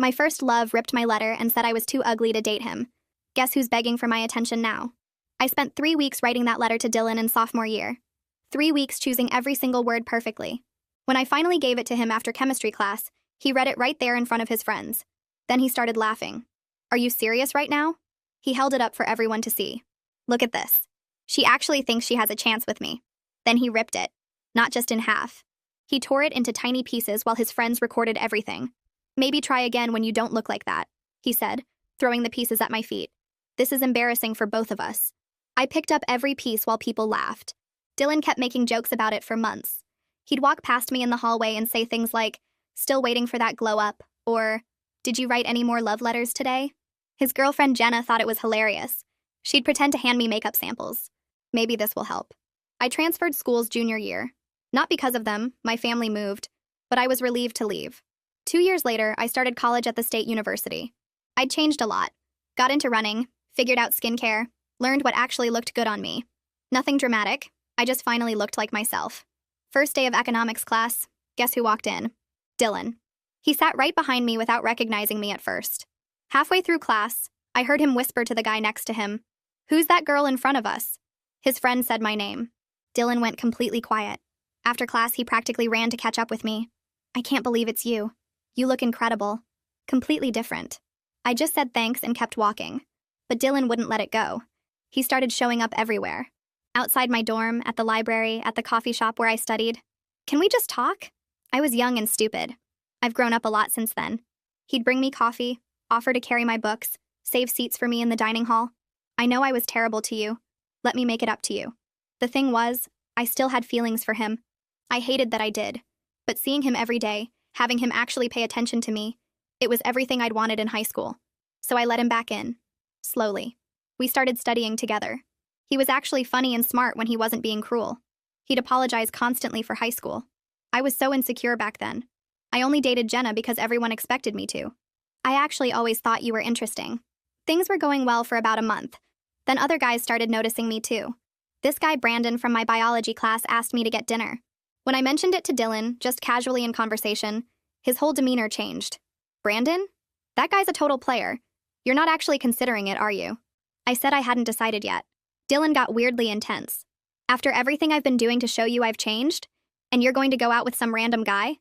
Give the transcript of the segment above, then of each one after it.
My first love ripped my letter and said I was too ugly to date him. Guess who's begging for my attention now? I spent 3 weeks writing that letter to Dylan in sophomore year. 3 weeks choosing every single word perfectly. When I finally gave it to him after chemistry class, he read it right there in front of his friends. Then he started laughing. Are you serious right now? He held it up for everyone to see. Look at this. She actually thinks she has a chance with me. Then he ripped it. Not just in half. He tore it into tiny pieces while his friends recorded everything. Maybe try again when you don't look like that, he said, throwing the pieces at my feet. This is embarrassing for both of us. I picked up every piece while people laughed. Dylan kept making jokes about it for months. He'd walk past me in the hallway and say things like, "Still waiting for that glow up," or, "Did you write any more love letters today?" His girlfriend Jenna thought it was hilarious. She'd pretend to hand me makeup samples. Maybe this will help. I transferred schools junior year. Not because of them, my family moved, but I was relieved to leave. 2 years later, I started college at the State University. I'd changed a lot. Got into running, figured out skincare, learned what actually looked good on me. Nothing dramatic, I just finally looked like myself. First day of economics class, guess who walked in? Dylan. He sat right behind me without recognizing me at first. Halfway through class, I heard him whisper to the guy next to him, "Who's that girl in front of us?" His friend said my name. Dylan went completely quiet. After class, he practically ran to catch up with me. "I can't believe it's you. You look incredible. Completely different." I just said thanks and kept walking. But Dylan wouldn't let it go. He started showing up everywhere. Outside my dorm, at the library, at the coffee shop where I studied. "Can we just talk?" I was young and stupid. I've grown up a lot since then. He'd bring me coffee, offer to carry my books, save seats for me in the dining hall. "I know I was terrible to you. Let me make it up to you." The thing was, I still had feelings for him. I hated that I did. But seeing him every day, having him actually pay attention to me, it was everything I'd wanted in high school. So I let him back in. Slowly. We started studying together. He was actually funny and smart when he wasn't being cruel. He'd apologize constantly for high school. I was so insecure back then. I only dated Jenna because everyone expected me to. "I actually always thought you were interesting." Things were going well for about a month. Then other guys started noticing me too. This guy Brandon from my biology class asked me to get dinner. When I mentioned it to Dylan, just casually in conversation, his whole demeanor changed. "Brandon? That guy's a total player. You're not actually considering it, are you?" I said I hadn't decided yet. Dylan got weirdly intense. "After everything I've been doing to show you I've changed? And you're going to go out with some random guy?"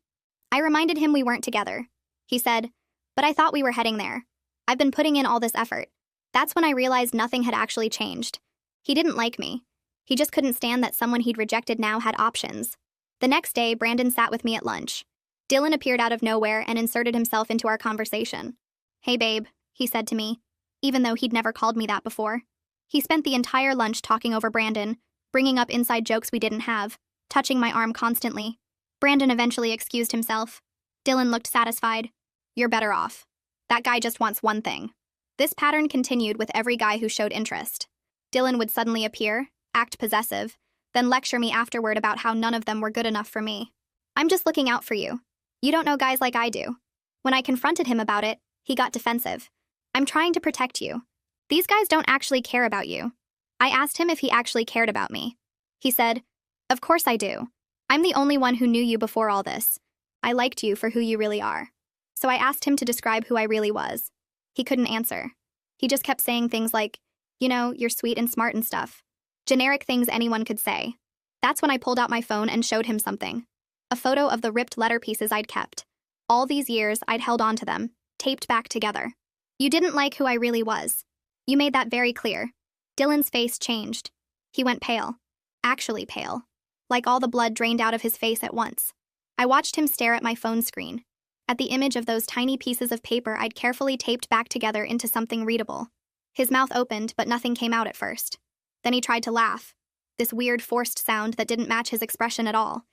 I reminded him we weren't together. He said, "But I thought we were heading there. I've been putting in all this effort." That's when I realized nothing had actually changed. He didn't like me. He just couldn't stand that someone he'd rejected now had options. The next day, Brandon sat with me at lunch. Dylan appeared out of nowhere and inserted himself into our conversation. "Hey babe," he said to me, even though he'd never called me that before. He spent the entire lunch talking over Brandon, bringing up inside jokes we didn't have, touching my arm constantly. Brandon eventually excused himself. Dylan looked satisfied. "You're better off. That guy just wants one thing." This pattern continued with every guy who showed interest. Dylan would suddenly appear, act possessive, then lecture me afterward about how none of them were good enough for me. "I'm just looking out for you. You don't know guys like I do." When I confronted him about it, he got defensive. "I'm trying to protect you. These guys don't actually care about you." I asked him if he actually cared about me. He said, "Of course I do. I'm the only one who knew you before all this. I liked you for who you really are." So I asked him to describe who I really was. He couldn't answer. He just kept saying things like, "You're sweet and smart and stuff." Generic things anyone could say. That's when I pulled out my phone and showed him something. A photo of the ripped letter pieces I'd kept. All these years, I'd held on to them, taped back together. "You didn't like who I really was. You made that very clear." Dylan's face changed. He went pale. Actually pale. Like all the blood drained out of his face at once. I watched him stare at my phone screen. At the image of those tiny pieces of paper I'd carefully taped back together into something readable. His mouth opened, but nothing came out at first. Then he tried to laugh. This weird forced sound that didn't match his expression at all.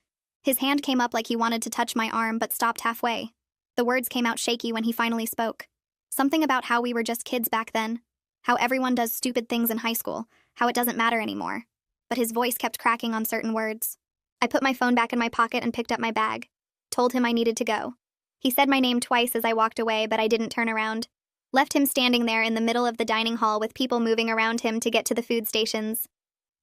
His hand came up like he wanted to touch my arm, but stopped halfway. The words came out shaky when he finally spoke. Something about how we were just kids back then. How everyone does stupid things in high school. How it doesn't matter anymore. But his voice kept cracking on certain words. I put my phone back in my pocket and picked up my bag. Told him I needed to go. He said my name twice as I walked away, but I didn't turn around. Left him standing there in the middle of the dining hall with people moving around him to get to the food stations.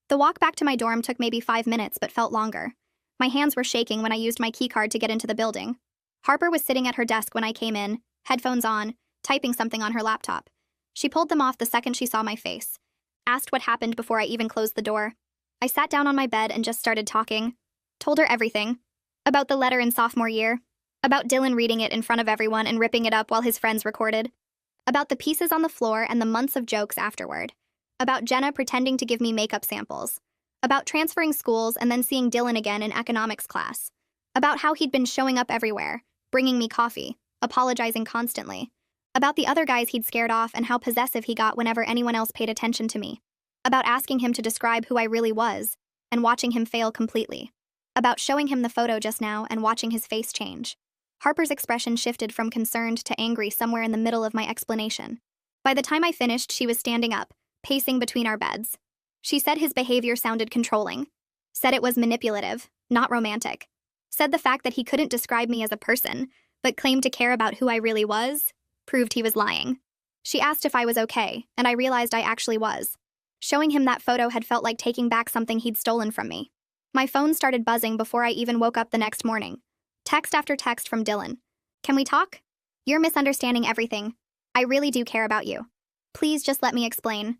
The walk back to my dorm took maybe 5 minutes, but felt longer. My hands were shaking when I used my keycard to get into the building. Harper was sitting at her desk when I came in, headphones on, typing something on her laptop. She pulled them off the second she saw my face. Asked what happened before I even closed the door. I sat down on my bed and just started talking. Told her everything. About the letter in sophomore year. About Dylan reading it in front of everyone and ripping it up while his friends recorded. About the pieces on the floor and the months of jokes afterward. About Jenna pretending to give me makeup samples. About transferring schools and then seeing Dylan again in economics class. About how he'd been showing up everywhere, bringing me coffee, apologizing constantly. About the other guys he'd scared off and how possessive he got whenever anyone else paid attention to me. About asking him to describe who I really was, and watching him fail completely. About showing him the photo just now and watching his face change. Harper's expression shifted from concerned to angry somewhere in the middle of my explanation. By the time I finished, she was standing up, pacing between our beds. She said his behavior sounded controlling. Said it was manipulative, not romantic. Said the fact that he couldn't describe me as a person, but claimed to care about who I really was, proved he was lying. She asked if I was okay, and I realized I actually was. Showing him that photo had felt like taking back something he'd stolen from me. My phone started buzzing before I even woke up the next morning. Text after text from Dylan. Can we talk? You're misunderstanding everything. I really do care about you. Please just let me explain.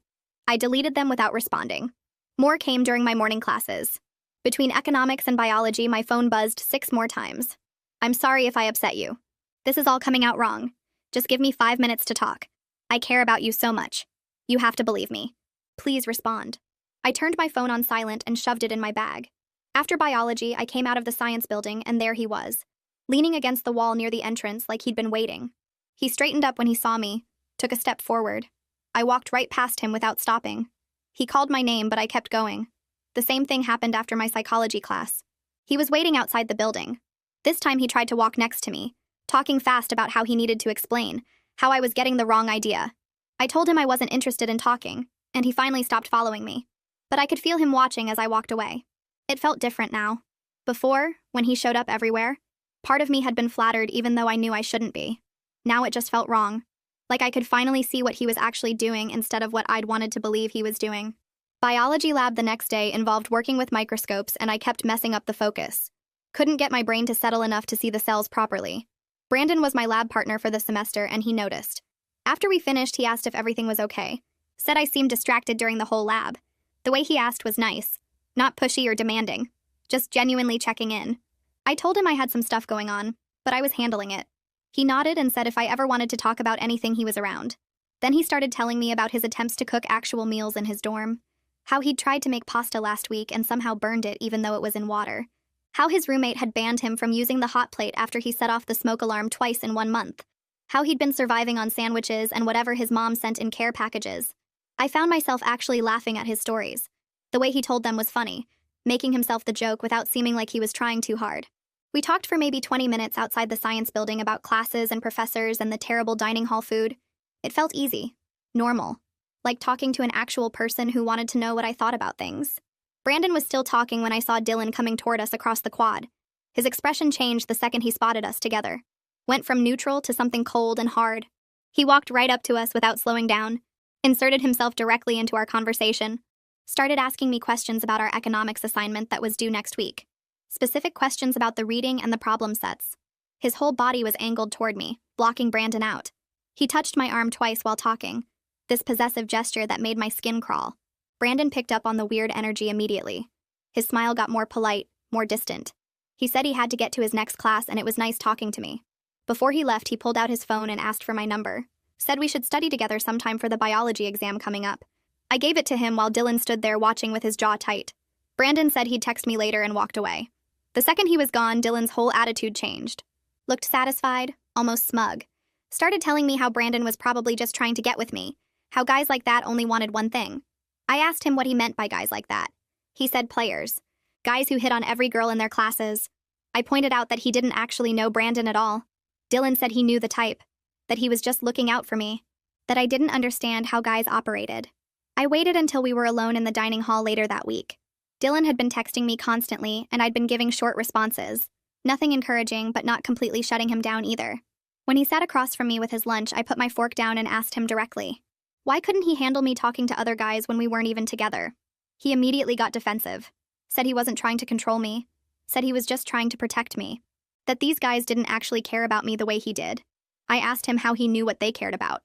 I deleted them without responding. More came during my morning classes. Between economics and biology, my phone buzzed 6 more times. I'm sorry if I upset you. This is all coming out wrong. Just give me 5 minutes to talk. I care about you so much. You have to believe me. Please respond. I turned my phone on silent and shoved it in my bag. After biology, I came out of the science building, and there he was, leaning against the wall near the entrance like he'd been waiting. He straightened up when he saw me, took a step forward. I walked right past him without stopping. He called my name, but I kept going. The same thing happened after my psychology class. He was waiting outside the building. This time he tried to walk next to me, talking fast about how he needed to explain, how I was getting the wrong idea. I told him I wasn't interested in talking, and he finally stopped following me. But I could feel him watching as I walked away. It felt different now. Before, when he showed up everywhere, part of me had been flattered even though I knew I shouldn't be. Now it just felt wrong. Like I could finally see what he was actually doing instead of what I'd wanted to believe he was doing. Biology lab the next day involved working with microscopes, and I kept messing up the focus. Couldn't get my brain to settle enough to see the cells properly. Brandon was my lab partner for the semester, and he noticed. After we finished, he asked if everything was okay. Said I seemed distracted during the whole lab. The way he asked was nice. Not pushy or demanding. Just genuinely checking in. I told him I had some stuff going on, but I was handling it. He nodded and said if I ever wanted to talk about anything he was around. Then he started telling me about his attempts to cook actual meals in his dorm. How he'd tried to make pasta last week and somehow burned it even though it was in water. How his roommate had banned him from using the hot plate after he set off the smoke alarm twice in 1 month. How he'd been surviving on sandwiches and whatever his mom sent in care packages. I found myself actually laughing at his stories. The way he told them was funny, making himself the joke without seeming like he was trying too hard. We talked for maybe 20 minutes outside the science building about classes and professors and the terrible dining hall food. It felt easy, normal, like talking to an actual person who wanted to know what I thought about things. Brandon was still talking when I saw Dylan coming toward us across the quad. His expression changed the second he spotted us together. Went from neutral to something cold and hard. He walked right up to us without slowing down, inserted himself directly into our conversation. Started asking me questions about our economics assignment that was due next week. Specific questions about the reading and the problem sets. His whole body was angled toward me, blocking Brandon out. He touched my arm twice while talking, this possessive gesture that made my skin crawl. Brandon picked up on the weird energy immediately. His smile got more polite, more distant. He said he had to get to his next class and it was nice talking to me. Before he left, he pulled out his phone and asked for my number. Said we should study together sometime for the biology exam coming up. I gave it to him while Dylan stood there watching with his jaw tight. Brandon said he'd text me later and walked away. The second he was gone, Dylan's whole attitude changed. Looked satisfied, almost smug. Started telling me how Brandon was probably just trying to get with me, how guys like that only wanted one thing. I asked him what he meant by guys like that. He said players. Guys who hit on every girl in their classes. I pointed out that he didn't actually know Brandon at all. Dylan said he knew the type, that he was just looking out for me, that I didn't understand how guys operated. I waited until we were alone in the dining hall later that week. Dylan had been texting me constantly, and I'd been giving short responses. Nothing encouraging, but not completely shutting him down either. When he sat across from me with his lunch, I put my fork down and asked him directly. Why couldn't he handle me talking to other guys when we weren't even together? He immediately got defensive. Said he wasn't trying to control me. Said he was just trying to protect me. That these guys didn't actually care about me the way he did. I asked him how he knew what they cared about.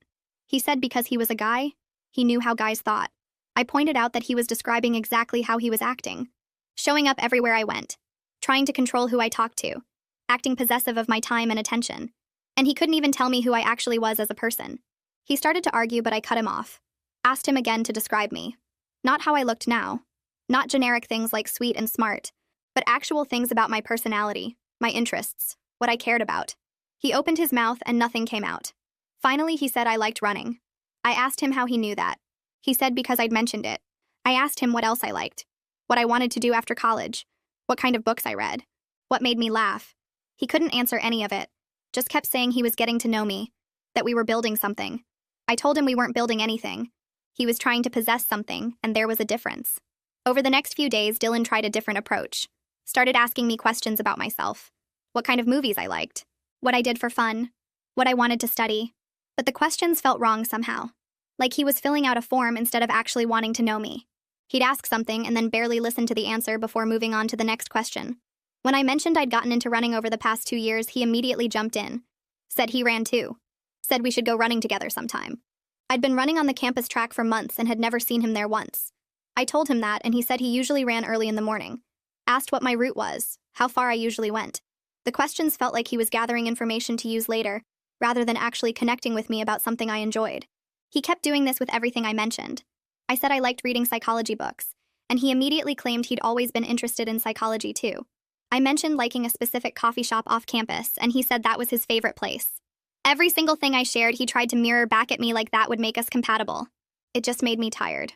He said because he was a guy, he knew how guys thought. I pointed out that he was describing exactly how he was acting. Showing up everywhere I went. Trying to control who I talked to. Acting possessive of my time and attention. And he couldn't even tell me who I actually was as a person. He started to argue, but I cut him off. Asked him again to describe me. Not how I looked now. Not generic things like sweet and smart, but actual things about my personality, my interests, what I cared about. He opened his mouth and nothing came out. Finally, he said I liked running. I asked him how he knew that. He said because I'd mentioned it. I asked him what else I liked. What I wanted to do after college. What kind of books I read. What made me laugh. He couldn't answer any of it. Just kept saying he was getting to know me. That we were building something. I told him we weren't building anything. He was trying to possess something, and there was a difference. Over the next few days, Dylan tried a different approach. Started asking me questions about myself. What kind of movies I liked. What I did for fun. What I wanted to study. But the questions felt wrong somehow. Like he was filling out a form instead of actually wanting to know me. He'd ask something and then barely listen to the answer before moving on to the next question. When I mentioned I'd gotten into running over the past 2 years, he immediately jumped in. Said he ran too. Said we should go running together sometime. I'd been running on the campus track for months and had never seen him there once. I told him that, and he said he usually ran early in the morning. Asked what my route was, how far I usually went. The questions felt like he was gathering information to use later, rather than actually connecting with me about something I enjoyed. He kept doing this with everything I mentioned. I said I liked reading psychology books, and he immediately claimed he'd always been interested in psychology too. I mentioned liking a specific coffee shop off campus, and he said that was his favorite place. Every single thing I shared, he tried to mirror back at me like that would make us compatible. It just made me tired.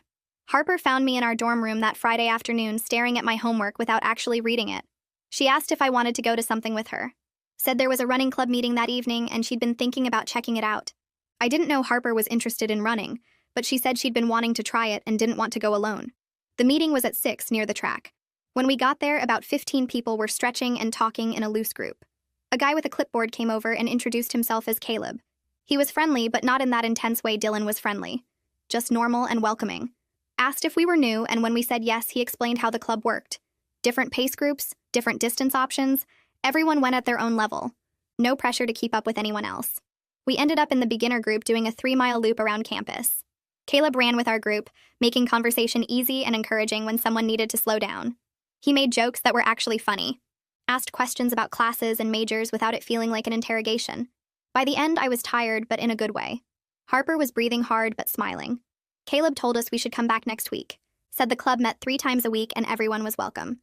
Harper found me in our dorm room that Friday afternoon staring at my homework without actually reading it. She asked if I wanted to go to something with her. Said there was a running club meeting that evening and she'd been thinking about checking it out. I didn't know Harper was interested in running, but she said she'd been wanting to try it and didn't want to go alone. The meeting was at 6 near the track. When we got there, about 15 people were stretching and talking in a loose group. A guy with a clipboard came over and introduced himself as Caleb. He was friendly, but not in that intense way Dylan was friendly. Just normal and welcoming. Asked if we were new, and when we said yes, he explained how the club worked. Different pace groups, different distance options, everyone went at their own level. No pressure to keep up with anyone else. We ended up in the beginner group doing a 3-mile loop around campus. Caleb ran with our group, making conversation easy and encouraging when someone needed to slow down. He made jokes that were actually funny. Asked questions about classes and majors without it feeling like an interrogation. By the end, I was tired, but in a good way. Harper was breathing hard but smiling. Caleb told us we should come back next week. Said the club met 3 times a week and everyone was welcome.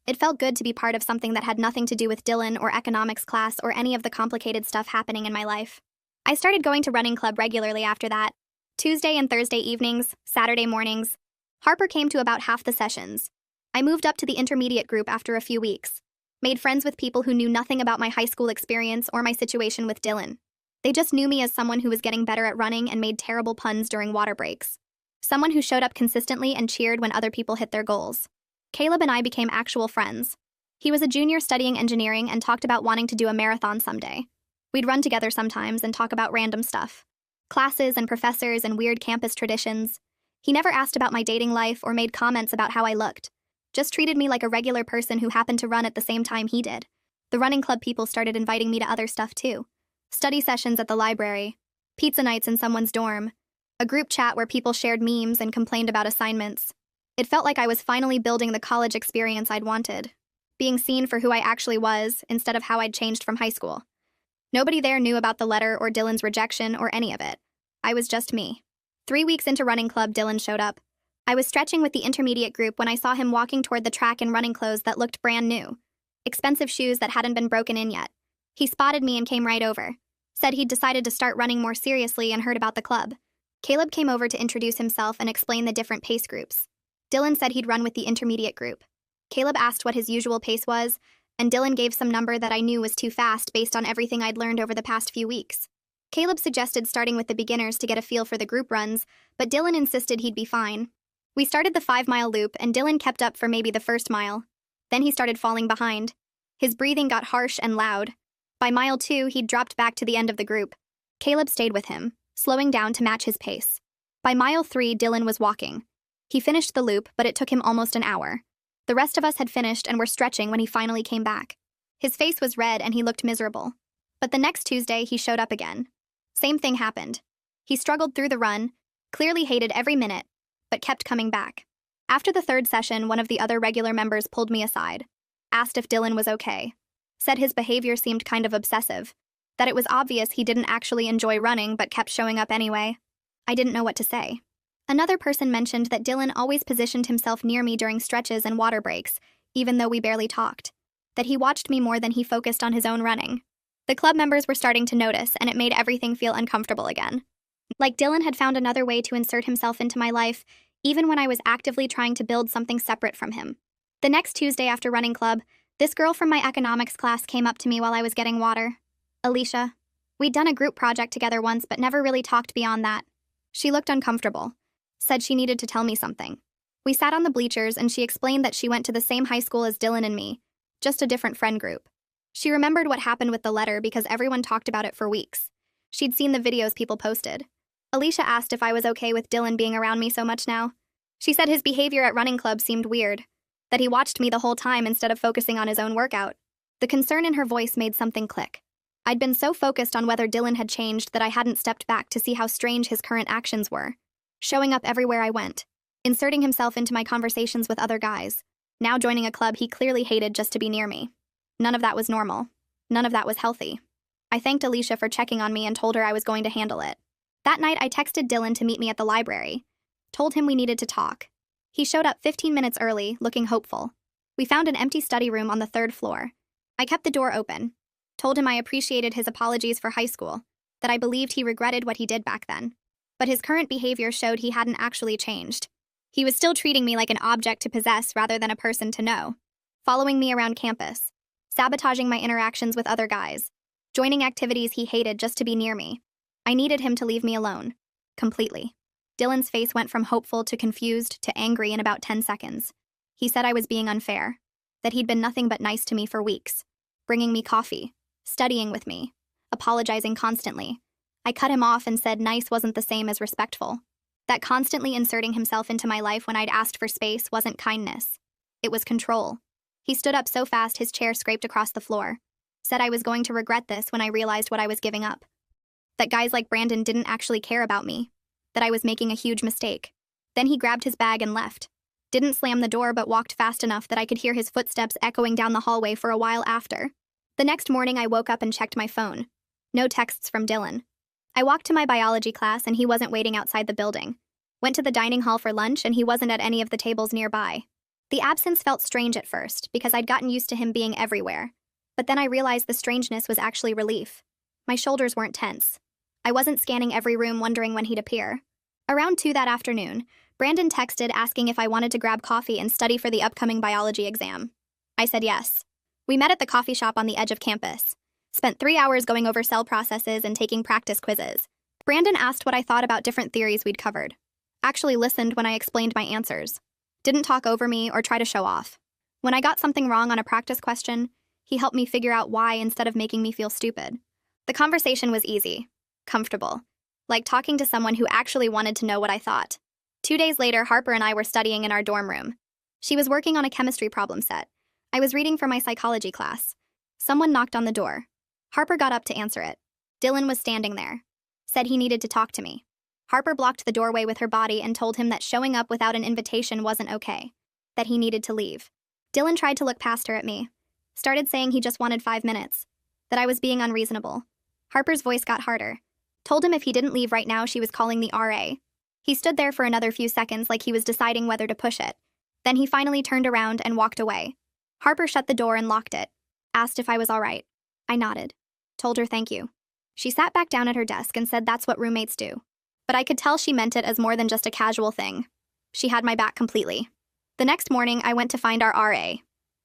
It felt good to be part of something that had nothing to do with Dylan or economics class or any of the complicated stuff happening in my life. I started going to running club regularly after that. Tuesday and Thursday evenings, Saturday mornings. Harper came to about half the sessions. I moved up to the intermediate group after a few weeks. Made friends with people who knew nothing about my high school experience or my situation with Dylan. They just knew me as someone who was getting better at running and made terrible puns during water breaks. Someone who showed up consistently and cheered when other people hit their goals. Caleb and I became actual friends. He was a junior studying engineering and talked about wanting to do a marathon someday. We'd run together sometimes and talk about random stuff. Classes and professors and weird campus traditions. He never asked about my dating life or made comments about how I looked. Just treated me like a regular person who happened to run at the same time he did. The running club people started inviting me to other stuff too. Study sessions at the library. Pizza nights in someone's dorm. A group chat where people shared memes and complained about assignments. It felt like I was finally building the college experience I'd wanted. Being seen for who I actually was instead of how I'd changed from high school. Nobody there knew about the letter or Dylan's rejection or any of it. I was just me. 3 weeks into running club, Dylan showed up. I was stretching with the intermediate group when I saw him walking toward the track in running clothes that looked brand new. Expensive shoes that hadn't been broken in yet. He spotted me and came right over. Said he'd decided to start running more seriously and heard about the club. Caleb came over to introduce himself and explain the different pace groups. Dylan said he'd run with the intermediate group. Caleb asked what his usual pace was, and Dylan gave some number that I knew was too fast based on everything I'd learned over the past few weeks. Caleb suggested starting with the beginners to get a feel for the group runs, but Dylan insisted he'd be fine. We started the 5-mile loop, and Dylan kept up for maybe the first mile. Then he started falling behind. His breathing got harsh and loud. By mile 2, he'd dropped back to the end of the group. Caleb stayed with him, slowing down to match his pace. By mile 3, Dylan was walking. He finished the loop, but it took him almost an hour. The rest of us had finished and were stretching when he finally came back. His face was red and he looked miserable. But the next Tuesday, he showed up again. Same thing happened. He struggled through the run, clearly hated every minute, but kept coming back. After the third session, one of the other regular members pulled me aside, asked if Dylan was okay, said his behavior seemed kind of obsessive, that it was obvious he didn't actually enjoy running but kept showing up anyway. I didn't know what to say. Another person mentioned that Dylan always positioned himself near me during stretches and water breaks, even though we barely talked, that he watched me more than he focused on his own running. The club members were starting to notice, and it made everything feel uncomfortable again. Like Dylan had found another way to insert himself into my life, even when I was actively trying to build something separate from him. The next Tuesday after running club, this girl from my economics class came up to me while I was getting water. Alicia. We'd done a group project together once, but never really talked beyond that. She looked uncomfortable, said she needed to tell me something. We sat on the bleachers, and she explained that she went to the same high school as Dylan and me, just a different friend group. She remembered what happened with the letter because everyone talked about it for weeks. She'd seen the videos people posted. Alicia asked if I was okay with Dylan being around me so much now. She said his behavior at running club seemed weird, that he watched me the whole time instead of focusing on his own workout. The concern in her voice made something click. I'd been so focused on whether Dylan had changed that I hadn't stepped back to see how strange his current actions were. Showing up everywhere I went, inserting himself into my conversations with other guys, now joining a club he clearly hated just to be near me. None of that was normal. None of that was healthy. I thanked Alicia for checking on me and told her I was going to handle it. That night, I texted Dylan to meet me at the library, told him we needed to talk. He showed up 15 minutes early, looking hopeful. We found an empty study room on the third floor. I kept the door open, told him I appreciated his apologies for high school, that I believed he regretted what he did back then. But his current behavior showed he hadn't actually changed. He was still treating me like an object to possess rather than a person to know, following me around campus, sabotaging my interactions with other guys, joining activities he hated just to be near me. I needed him to leave me alone. Completely. Dylan's face went from hopeful to confused to angry in about 10 seconds. He said I was being unfair, that he'd been nothing but nice to me for weeks, bringing me coffee, studying with me, apologizing constantly. I cut him off and said nice wasn't the same as respectful. That constantly inserting himself into my life when I'd asked for space wasn't kindness. It was control. He stood up so fast his chair scraped across the floor, said I was going to regret this when I realized what I was giving up. That guys like Brandon didn't actually care about me, that I was making a huge mistake. Then he grabbed his bag and left. Didn't slam the door but walked fast enough that I could hear his footsteps echoing down the hallway for a while after. The next morning I woke up and checked my phone. No texts from Dylan. I walked to my biology class and he wasn't waiting outside the building. Went to the dining hall for lunch and he wasn't at any of the tables nearby. The absence felt strange at first because I'd gotten used to him being everywhere. But then I realized the strangeness was actually relief. My shoulders weren't tense. I wasn't scanning every room wondering when he'd appear. Around 2 that afternoon, Brandon texted asking if I wanted to grab coffee and study for the upcoming biology exam. I said yes. We met at the coffee shop on the edge of campus. Spent 3 hours going over cell processes and taking practice quizzes. Brandon asked what I thought about different theories we'd covered. Actually listened when I explained my answers. Didn't talk over me or try to show off. When I got something wrong on a practice question, he helped me figure out why instead of making me feel stupid. The conversation was easy, comfortable, like talking to someone who actually wanted to know what I thought. 2 days later, Harper and I were studying in our dorm room. She was working on a chemistry problem set. I was reading for my psychology class. Someone knocked on the door. Harper got up to answer it. Dylan was standing there. Said he needed to talk to me. Harper blocked the doorway with her body and told him that showing up without an invitation wasn't okay, that he needed to leave. Dylan tried to look past her at me. Started saying he just wanted 5 minutes, that I was being unreasonable. Harper's voice got harder. Told him if he didn't leave right now, she was calling the RA. He stood there for another few seconds like he was deciding whether to push it. Then he finally turned around and walked away. Harper shut the door and locked it. Asked if I was all right. I nodded. Told her thank you. She sat back down at her desk and said that's what roommates do. But I could tell she meant it as more than just a casual thing. She had my back completely. The next morning, I went to find our RA.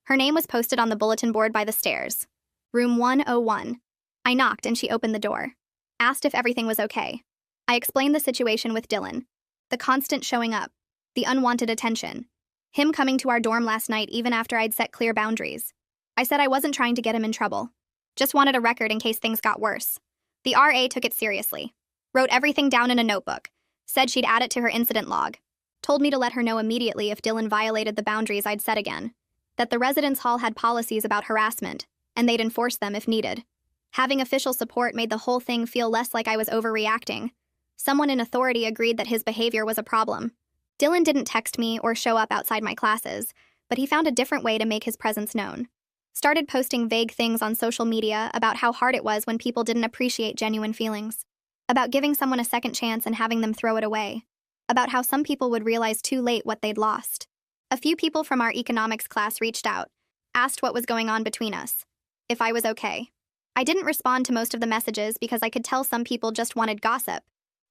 Her name was posted on the bulletin board by the stairs. Room 101. I knocked and she opened the door. Asked if everything was okay. I explained the situation with Dylan. The constant showing up. The unwanted attention. Him coming to our dorm last night even after I'd set clear boundaries. I said I wasn't trying to get him in trouble. Just wanted a record in case things got worse. The RA took it seriously. Wrote everything down in a notebook. Said she'd add it to her incident log. Told me to let her know immediately if Dylan violated the boundaries I'd set again. That the residence hall had policies about harassment, and they'd enforce them if needed. Having official support made the whole thing feel less like I was overreacting. Someone in authority agreed that his behavior was a problem. Dylan didn't text me or show up outside my classes, but he found a different way to make his presence known. Started posting vague things on social media about how hard it was when people didn't appreciate genuine feelings, about giving someone a second chance and having them throw it away, about how some people would realize too late what they'd lost. A few people from our economics class reached out, asked what was going on between us, if I was okay. I didn't respond to most of the messages because I could tell some people just wanted gossip,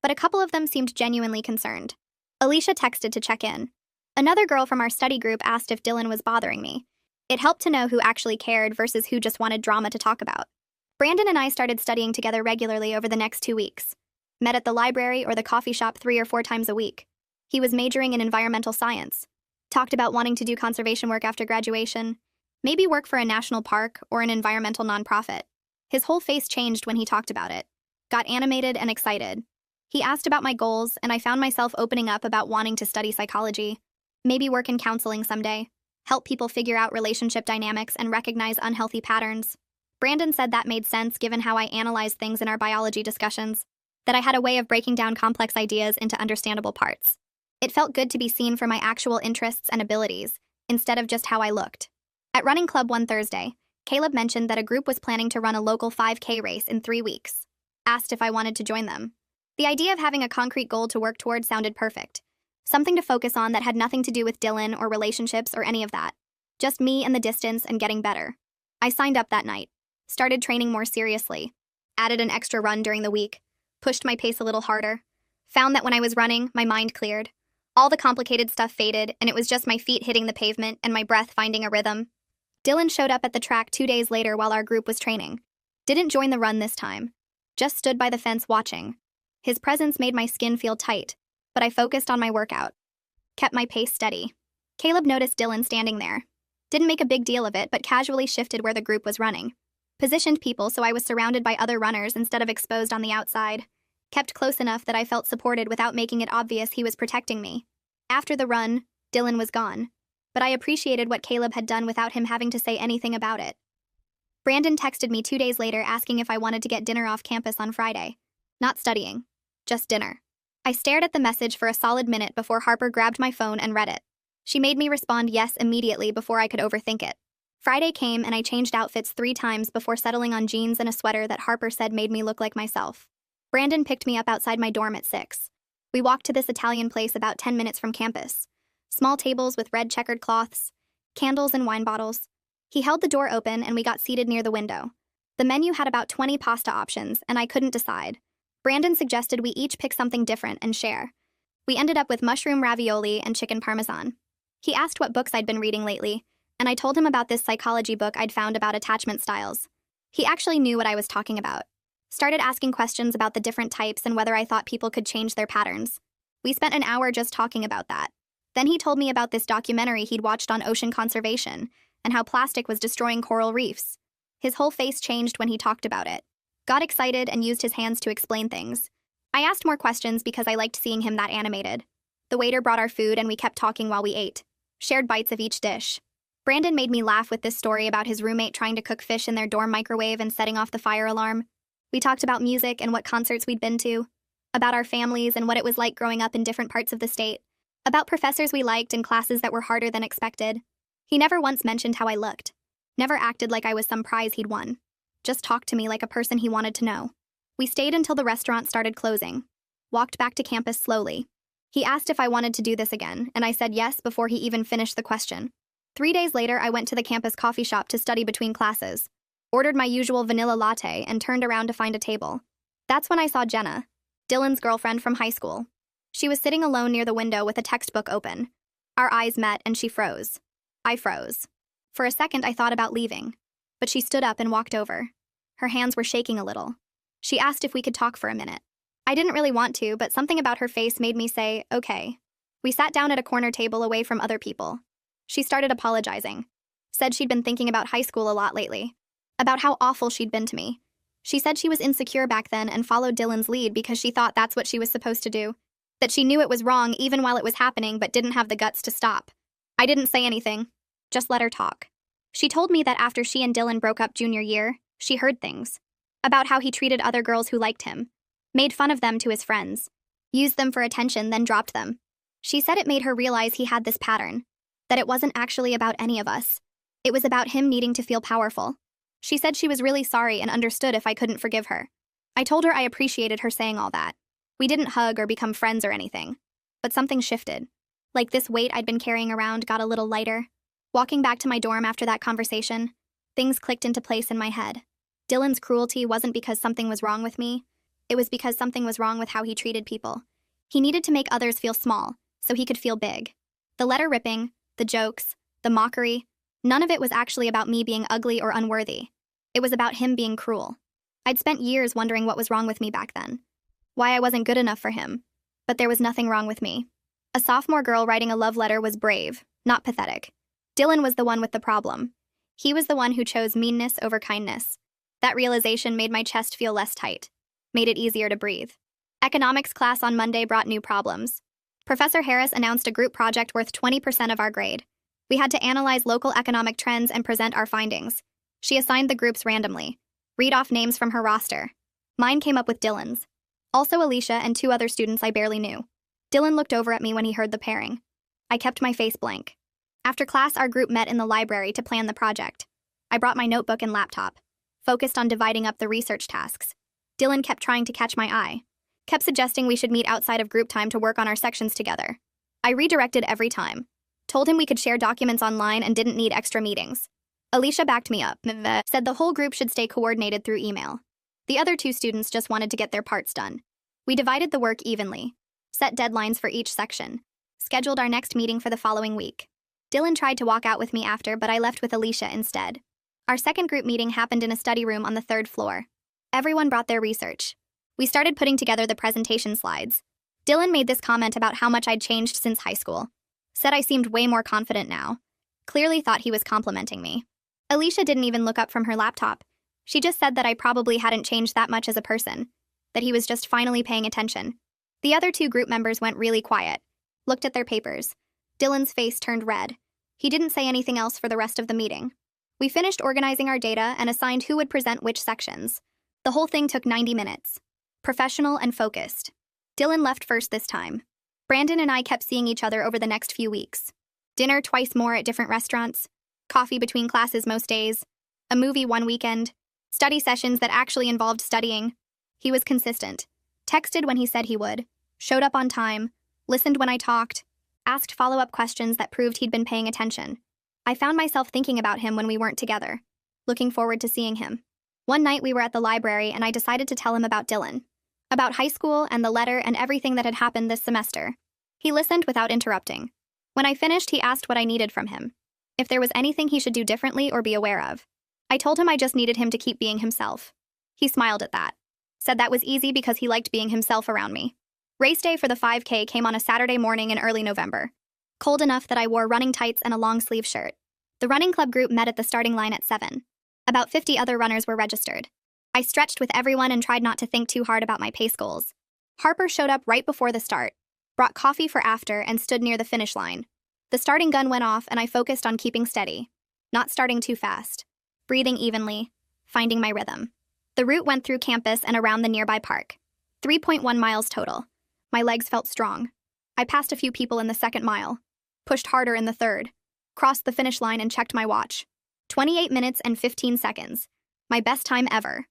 but a couple of them seemed genuinely concerned. Alicia texted to check in. Another girl from our study group asked if Dylan was bothering me. It helped to know who actually cared versus who just wanted drama to talk about. Brandon and I started studying together regularly over the next 2 weeks. Met at the library or the coffee shop 3 or 4 times a week. He was majoring in environmental science. Talked about wanting to do conservation work after graduation. Maybe work for a national park or an environmental nonprofit. His whole face changed when he talked about it. Got animated and excited. He asked about my goals, and I found myself opening up about wanting to study psychology. Maybe work in counseling someday. Help people figure out relationship dynamics and recognize unhealthy patterns. Brandon said that made sense given how I analyzed things in our biology discussions, that I had a way of breaking down complex ideas into understandable parts. It felt good to be seen for my actual interests and abilities, instead of just how I looked. At running club one Thursday, Caleb mentioned that a group was planning to run a local 5K race in 3 weeks. Asked if I wanted to join them. The idea of having a concrete goal to work toward sounded perfect. Something to focus on that had nothing to do with Dylan or relationships or any of that. Just me and the distance and getting better. I signed up that night. Started training more seriously. Added an extra run during the week. Pushed my pace a little harder. Found that when I was running, my mind cleared. All the complicated stuff faded, and it was just my feet hitting the pavement and my breath finding a rhythm. Dylan showed up at the track 2 days later while our group was training. Didn't join the run this time. Just stood by the fence watching. His presence made my skin feel tight, but I focused on my workout. Kept my pace steady. Caleb noticed Dylan standing there. Didn't make a big deal of it, but casually shifted where the group was running. Positioned people so I was surrounded by other runners instead of exposed on the outside. Kept close enough that I felt supported without making it obvious he was protecting me. After the run, Dylan was gone, but I appreciated what Caleb had done without him having to say anything about it. Brandon texted me 2 days later asking if I wanted to get dinner off campus on Friday. Not studying. Just dinner. I stared at the message for a solid minute before Harper grabbed my phone and read it. She made me respond yes immediately before I could overthink it. Friday came and I changed outfits 3 times before settling on jeans and a sweater that Harper said made me look like myself. Brandon picked me up outside my dorm at 6. We walked to this Italian place about 10 minutes from campus. Small tables with red checkered cloths, candles and wine bottles. He held the door open and we got seated near the window. The menu had about 20 pasta options and I couldn't decide. Brandon suggested we each pick something different and share. We ended up with mushroom ravioli and chicken parmesan. He asked what books I'd been reading lately, and I told him about this psychology book I'd found about attachment styles. He actually knew what I was talking about. Started asking questions about the different types and whether I thought people could change their patterns. We spent an hour just talking about that. Then he told me about this documentary he'd watched on ocean conservation and how plastic was destroying coral reefs. His whole face changed when he talked about it. Got excited and used his hands to explain things. I asked more questions because I liked seeing him that animated. The waiter brought our food and we kept talking while we ate. Shared bites of each dish. Brandon made me laugh with this story about his roommate trying to cook fish in their dorm microwave and setting off the fire alarm. We talked about music and what concerts we'd been to. About our families and what it was like growing up in different parts of the state. About professors we liked and classes that were harder than expected. He never once mentioned how I looked. Never acted like I was some prize he'd won. Just talked to me like a person he wanted to know. We stayed until the restaurant started closing. Walked back to campus slowly. He asked if I wanted to do this again, and I said yes before he even finished the question. 3 days later, I went to the campus coffee shop to study between classes. Ordered my usual vanilla latte and turned around to find a table. That's when I saw Jenna, Dylan's girlfriend from high school. She was sitting alone near the window with a textbook open. Our eyes met and she froze. I froze. For a second, I thought about leaving, but she stood up and walked over. Her hands were shaking a little. She asked if we could talk for a minute. I didn't really want to, but something about her face made me say, okay. We sat down at a corner table away from other people. She started apologizing. Said she'd been thinking about high school a lot lately. About how awful she'd been to me. She said she was insecure back then and followed Dylan's lead because she thought that's what she was supposed to do. That she knew it was wrong even while it was happening but didn't have the guts to stop. I didn't say anything. Just let her talk. She told me that after she and Dylan broke up junior year, she heard things. about how he treated other girls who liked him, made fun of them to his friends, used them for attention, then dropped them. She said it made her realize he had this pattern, that it wasn't actually about any of us. It was about him needing to feel powerful. She said she was really sorry and understood if I couldn't forgive her. I told her I appreciated her saying all that. We didn't hug or become friends or anything. But something shifted. Like this weight I'd been carrying around got a little lighter. Walking back to my dorm after that conversation, things clicked into place in my head. Dylan's cruelty wasn't because something was wrong with me. It was because something was wrong with how he treated people. He needed to make others feel small, so he could feel big. The letter ripping, the jokes, the mockery, none of it was actually about me being ugly or unworthy. It was about him being cruel. I'd spent years wondering what was wrong with me back then. Why I wasn't good enough for him. But there was nothing wrong with me. A sophomore girl writing a love letter was brave, not pathetic. Dylan was the one with the problem. He was the one who chose meanness over kindness. That realization made my chest feel less tight, made it easier to breathe. Economics class on Monday brought new problems. Professor Harris announced a group project worth 20% of our grade. We had to analyze local economic trends and present our findings. She assigned the groups randomly. Read off names from her roster. Mine came up with Dylan's. Also Alicia and 2 other students I barely knew. Dylan looked over at me when he heard the pairing. I kept my face blank. After class, our group met in the library to plan the project. I brought my notebook and laptop, focused on dividing up the research tasks. Dylan kept trying to catch my eye, kept suggesting we should meet outside of group time to work on our sections together. I redirected every time, told him we could share documents online and didn't need extra meetings. Alicia backed me up, said the whole group should stay coordinated through email. The other 2 students just wanted to get their parts done. We divided the work evenly, set deadlines for each section, scheduled our next meeting for the following week. Dylan tried to walk out with me after, but I left with Alicia instead. Our second group meeting happened in a study room on the 3rd floor. Everyone brought their research. We started putting together the presentation slides. Dylan made this comment about how much I'd changed since high school. Said I seemed way more confident now. Clearly thought he was complimenting me. Alicia didn't even look up from her laptop. She just said that I probably hadn't changed that much as a person, that he was just finally paying attention. The other 2 group members went really quiet, looked at their papers. Dylan's face turned red. He didn't say anything else for the rest of the meeting. We finished organizing our data and assigned who would present which sections. The whole thing took 90 minutes. Professional and focused. Dylan left first this time. Brandon and I kept seeing each other over the next few weeks. Dinner twice more at different restaurants, coffee between classes most days, a movie one weekend, study sessions that actually involved studying. He was consistent. Texted when he said he would, showed up on time, listened when I talked, asked follow-up questions that proved he'd been paying attention. I found myself thinking about him when we weren't together, looking forward to seeing him. One night we were at the library and I decided to tell him about Dylan, about high school and the letter and everything that had happened this semester. He listened without interrupting. When I finished, he asked what I needed from him, if there was anything he should do differently or be aware of. I told him I just needed him to keep being himself. He smiled at that, said that was easy because he liked being himself around me. Race day for the 5K came on a Saturday morning in early November. Cold enough that I wore running tights and a long-sleeve shirt. The running club group met at the starting line at 7. About 50 other runners were registered. I stretched with everyone and tried not to think too hard about my pace goals. Harper showed up right before the start, brought coffee for after, and stood near the finish line. The starting gun went off and I focused on keeping steady, not starting too fast, breathing evenly, finding my rhythm. The route went through campus and around the nearby park. 3.1 miles total. My legs felt strong. I passed a few people in the 2nd mile, pushed harder in the 3rd, crossed the finish line and checked my watch. 28 minutes and 15 seconds. My best time ever.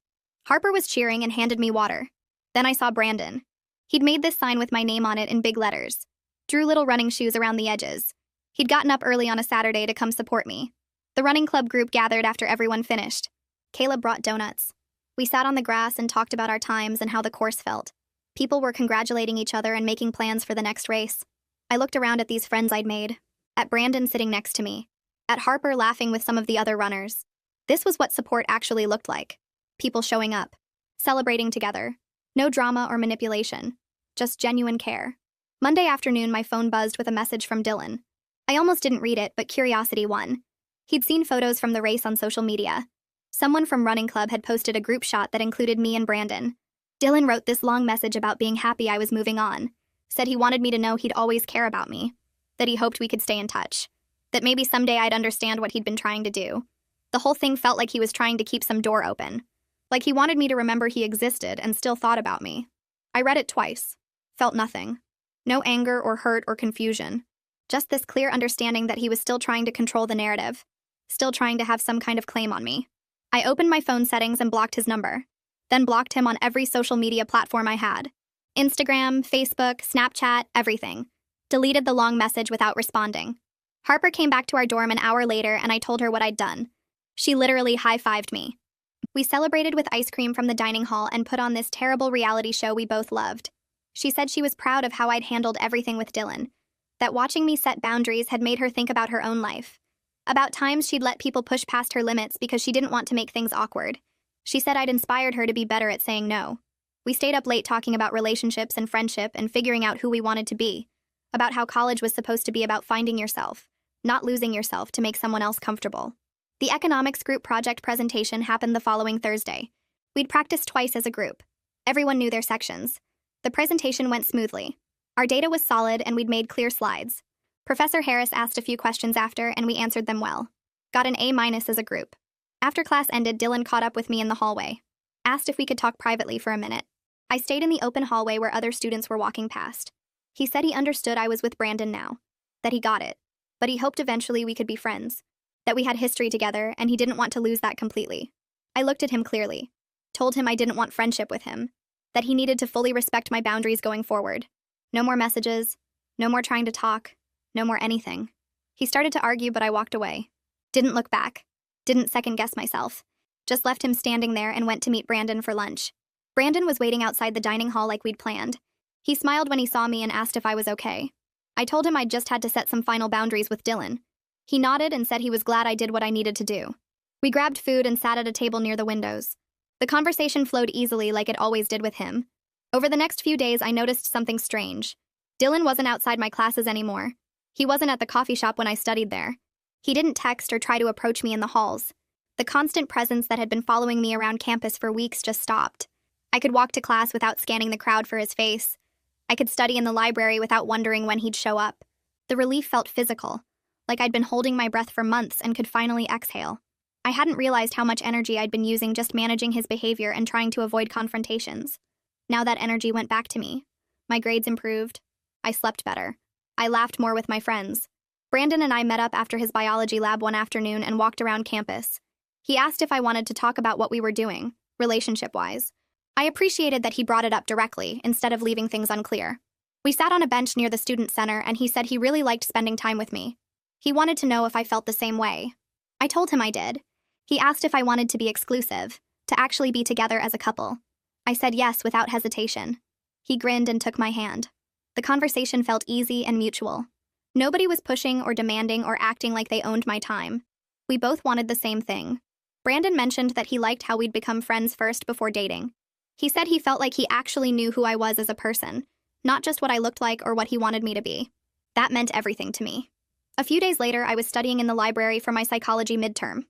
Harper was cheering and handed me water. Then I saw Brandon. He'd made this sign with my name on it in big letters. Drew little running shoes around the edges. He'd gotten up early on a Saturday to come support me. The running club group gathered after everyone finished. Caleb brought donuts. We sat on the grass and talked about our times and how the course felt. People were congratulating each other and making plans for the next race. I looked around at these friends I'd made, at Brandon sitting next to me, at Harper laughing with some of the other runners. This was what support actually looked like. People showing up, celebrating together. No drama or manipulation, just genuine care. Monday afternoon, my phone buzzed with a message from Dylan. I almost didn't read it, but curiosity won. He'd seen photos from the race on social media. Someone from Running Club had posted a group shot that included me and Brandon. Dylan wrote this long message about being happy I was moving on, said he wanted me to know he'd always care about me, that he hoped we could stay in touch, that maybe someday I'd understand what he'd been trying to do. The whole thing felt like he was trying to keep some door open. Like he wanted me to remember he existed and still thought about me. I read it twice. Felt nothing. No anger or hurt or confusion. Just this clear understanding that he was still trying to control the narrative. Still trying to have some kind of claim on me. I opened my phone settings and blocked his number. Then blocked him on every social media platform I had. Instagram, Facebook, Snapchat, everything. Deleted the long message without responding. Harper came back to our dorm an hour later and I told her what I'd done. She literally high-fived me. We celebrated with ice cream from the dining hall and put on this terrible reality show we both loved. She said she was proud of how I'd handled everything with Dylan. That watching me set boundaries had made her think about her own life. About times she'd let people push past her limits because she didn't want to make things awkward. She said I'd inspired her to be better at saying no. We stayed up late talking about relationships and friendship and figuring out who we wanted to be. About how college was supposed to be about finding yourself, not losing yourself to make someone else comfortable. The economics group project presentation happened the following Thursday. We'd practiced twice as a group. Everyone knew their sections. The presentation went smoothly. Our data was solid and we'd made clear slides. Professor Harris asked a few questions after and we answered them well. Got an A- as a group. After class ended, Dylan caught up with me in the hallway. Asked if we could talk privately for a minute. I stayed in the open hallway where other students were walking past. He said he understood I was with Brandon now. That he got it. But he hoped eventually we could be friends. That we had history together and he didn't want to lose that completely. I looked at him clearly. Told him I didn't want friendship with him. That he needed to fully respect my boundaries going forward. No more messages. No more trying to talk. No more anything. He started to argue, but I walked away. Didn't look back. Didn't second-guess myself. Just left him standing there and went to meet Brandon for lunch. Brandon was waiting outside the dining hall like we'd planned. He smiled when he saw me and asked if I was okay. I told him I'd just had to set some final boundaries with Dylan. He nodded and said he was glad I did what I needed to do. We grabbed food and sat at a table near the windows. The conversation flowed easily like it always did with him. Over the next few days, I noticed something strange. Dylan wasn't outside my classes anymore. He wasn't at the coffee shop when I studied there. He didn't text or try to approach me in the halls. The constant presence that had been following me around campus for weeks just stopped. I could walk to class without scanning the crowd for his face. I could study in the library without wondering when he'd show up. The relief felt physical, like I'd been holding my breath for months and could finally exhale. I hadn't realized how much energy I'd been using just managing his behavior and trying to avoid confrontations. Now that energy went back to me. My grades improved. I slept better. I laughed more with my friends. Brandon and I met up after his biology lab one afternoon and walked around campus. He asked if I wanted to talk about what we were doing, relationship-wise. I appreciated that he brought it up directly, instead of leaving things unclear. We sat on a bench near the student center and he said he really liked spending time with me. He wanted to know if I felt the same way. I told him I did. He asked if I wanted to be exclusive, to actually be together as a couple. I said yes without hesitation. He grinned and took my hand. The conversation felt easy and mutual. Nobody was pushing or demanding or acting like they owned my time. We both wanted the same thing. Brandon mentioned that he liked how we'd become friends first before dating. He said he felt like he actually knew who I was as a person, not just what I looked like or what he wanted me to be. That meant everything to me. A few days later, I was studying in the library for my psychology midterm.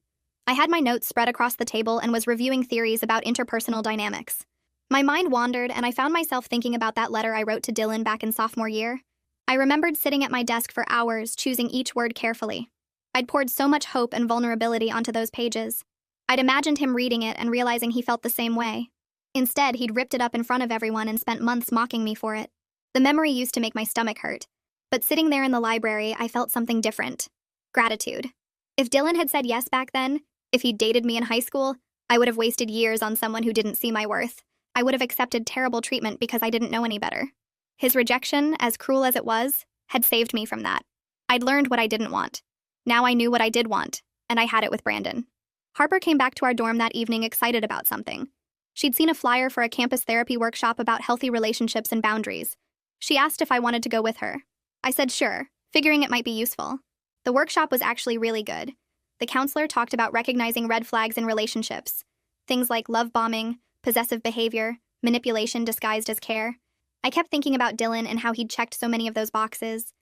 I had my notes spread across the table and was reviewing theories about interpersonal dynamics. My mind wandered, and I found myself thinking about that letter I wrote to Dylan back in sophomore year. I remembered sitting at my desk for hours, choosing each word carefully. I'd poured so much hope and vulnerability onto those pages. I'd imagined him reading it and realizing he felt the same way. Instead, he'd ripped it up in front of everyone and spent months mocking me for it. The memory used to make my stomach hurt. But sitting there in the library, I felt something different. Gratitude. If Dylan had said yes back then, if he'd dated me in high school, I would have wasted years on someone who didn't see my worth. I would have accepted terrible treatment because I didn't know any better. His rejection, as cruel as it was, had saved me from that. I'd learned what I didn't want. Now I knew what I did want, and I had it with Brandon. Harper came back to our dorm that evening excited about something. She'd seen a flyer for a campus therapy workshop about healthy relationships and boundaries. She asked if I wanted to go with her. I said sure, figuring it might be useful. The workshop was actually really good. The counselor talked about recognizing red flags in relationships. Things like love bombing, possessive behavior, manipulation disguised as care. I kept thinking about Dylan and how he'd checked so many of those boxes.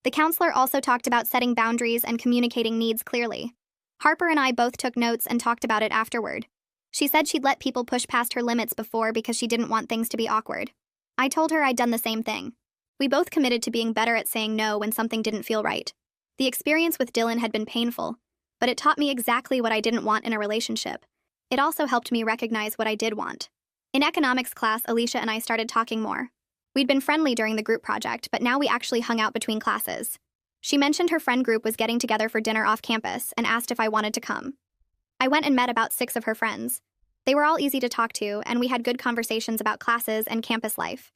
The counselor also talked about setting boundaries and communicating needs clearly. Harper and I both took notes and talked about it afterward. She said she'd let people push past her limits before because she didn't want things to be awkward. I told her I'd done the same thing. We both committed to being better at saying no when something didn't feel right. The experience with Dylan had been painful, but it taught me exactly what I didn't want in a relationship. It also helped me recognize what I did want. In economics class, Alicia and I started talking more. We'd been friendly during the group project, but now we actually hung out between classes. She mentioned her friend group was getting together for dinner off campus and asked if I wanted to come. I went and met about 6 of her friends. They were all easy to talk to, and we had good conversations about classes and campus life.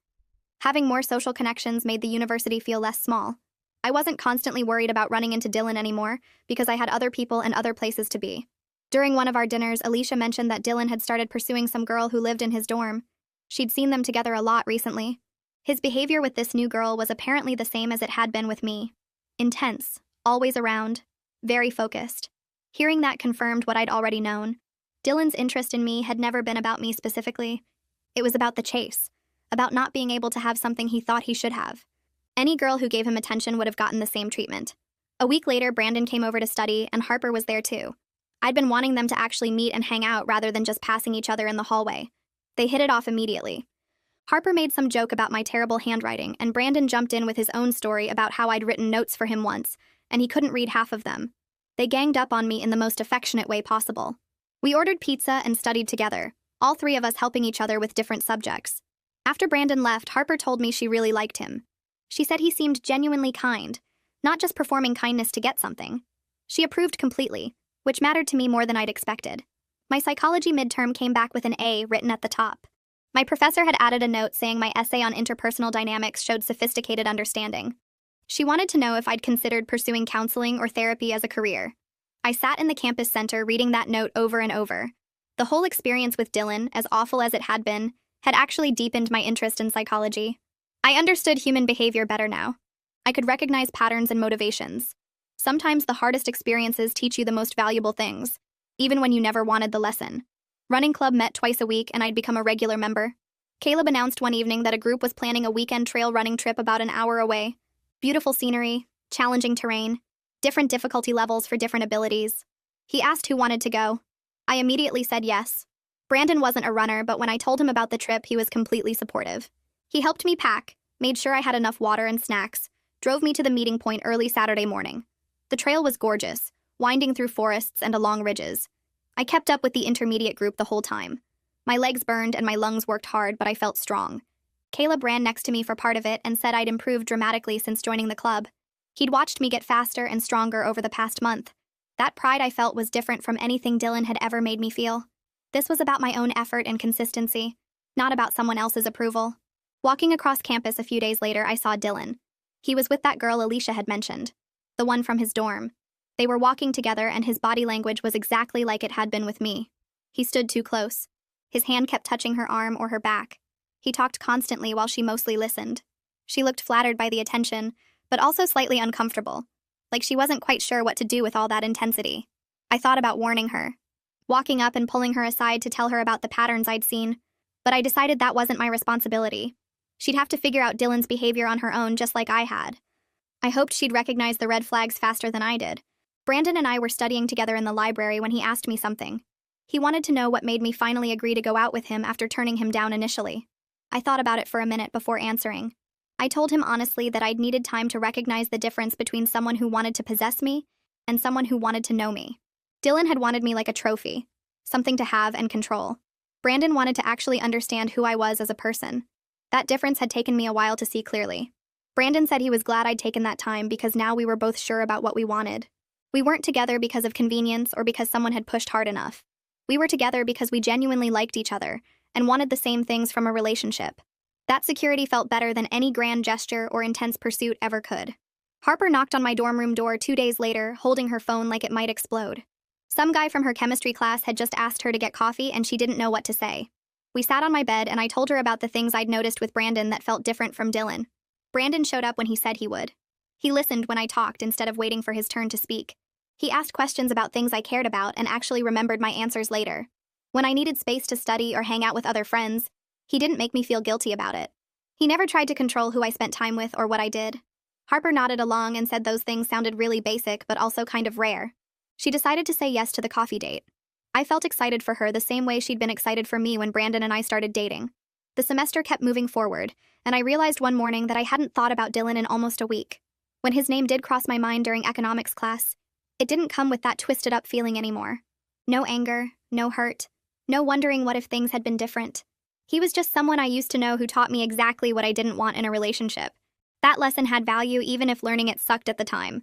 Having more social connections made the university feel less small. I wasn't constantly worried about running into Dylan anymore because I had other people and other places to be. During one of our dinners, Alicia mentioned that Dylan had started pursuing some girl who lived in his dorm. She'd seen them together a lot recently. His behavior with this new girl was apparently the same as it had been with me. Intense, always around, very focused. Hearing that confirmed what I'd already known. Dylan's interest in me had never been about me specifically. It was about the chase, about not being able to have something he thought he should have. Any girl who gave him attention would have gotten the same treatment. A week later, Brandon came over to study, and Harper was there too. I'd been wanting them to actually meet and hang out rather than just passing each other in the hallway. They hit it off immediately. Harper made some joke about my terrible handwriting, and Brandon jumped in with his own story about how I'd written notes for him once, and he couldn't read half of them. They ganged up on me in the most affectionate way possible. We ordered pizza and studied together, all 3 of us helping each other with different subjects. After Brandon left, Harper told me she really liked him. She said he seemed genuinely kind, not just performing kindness to get something. She approved completely, which mattered to me more than I'd expected. My psychology midterm came back with an A written at the top. My professor had added a note saying my essay on interpersonal dynamics showed sophisticated understanding. She wanted to know if I'd considered pursuing counseling or therapy as a career. I sat in the campus center reading that note over and over. The whole experience with Dylan, as awful as it had been, had actually deepened my interest in psychology. I understood human behavior better now. I could recognize patterns and motivations. Sometimes the hardest experiences teach you the most valuable things, even when you never wanted the lesson. Running club met twice a week, and I'd become a regular member. Caleb announced one evening that a group was planning a weekend trail running trip about an hour away. Beautiful scenery, challenging terrain, different difficulty levels for different abilities. He asked who wanted to go. I immediately said yes. Brandon wasn't a runner, but when I told him about the trip, he was completely supportive. He helped me pack, made sure I had enough water and snacks, drove me to the meeting point early Saturday morning. The trail was gorgeous, winding through forests and along ridges. I kept up with the intermediate group the whole time. My legs burned and my lungs worked hard, but I felt strong. Caleb ran next to me for part of it and said I'd improved dramatically since joining the club. He'd watched me get faster and stronger over the past month. That pride I felt was different from anything Dylan had ever made me feel. This was about my own effort and consistency, not about someone else's approval. Walking across campus a few days later, I saw Dylan. He was with that girl Alicia had mentioned, the one from his dorm. They were walking together, and his body language was exactly like it had been with me. He stood too close. His hand kept touching her arm or her back. He talked constantly while she mostly listened. She looked flattered by the attention, but also slightly uncomfortable, like she wasn't quite sure what to do with all that intensity. I thought about warning her, walking up and pulling her aside to tell her about the patterns I'd seen, but I decided that wasn't my responsibility. She'd have to figure out Dylan's behavior on her own, just like I had. I hoped she'd recognize the red flags faster than I did. Brandon and I were studying together in the library when he asked me something. He wanted to know what made me finally agree to go out with him after turning him down initially. I thought about it for a minute before answering. I told him honestly that I'd needed time to recognize the difference between someone who wanted to possess me and someone who wanted to know me. Dylan had wanted me like a trophy, something to have and control. Brandon wanted to actually understand who I was as a person. That difference had taken me a while to see clearly. Brandon said he was glad I'd taken that time because now we were both sure about what we wanted. We weren't together because of convenience or because someone had pushed hard enough. We were together because we genuinely liked each other and wanted the same things from a relationship. That security felt better than any grand gesture or intense pursuit ever could. Harper knocked on my dorm room door 2 days later, holding her phone like it might explode. Some guy from her chemistry class had just asked her to get coffee and she didn't know what to say. We sat on my bed and I told her about the things I'd noticed with Brandon that felt different from Dylan. Brandon showed up when he said he would. He listened when I talked instead of waiting for his turn to speak. He asked questions about things I cared about and actually remembered my answers later. When I needed space to study or hang out with other friends, he didn't make me feel guilty about it. He never tried to control who I spent time with or what I did. Harper nodded along and said those things sounded really basic but also kind of rare. She decided to say yes to the coffee date. I felt excited for her the same way she'd been excited for me when Brandon and I started dating. The semester kept moving forward, and I realized one morning that I hadn't thought about Dylan in almost a week. When his name did cross my mind during economics class, it didn't come with that twisted-up feeling anymore. No anger, no hurt, No wondering what if things had been different. He was just someone I used to know who taught me exactly what I didn't want in a relationship. That lesson had value even if learning it sucked at the time.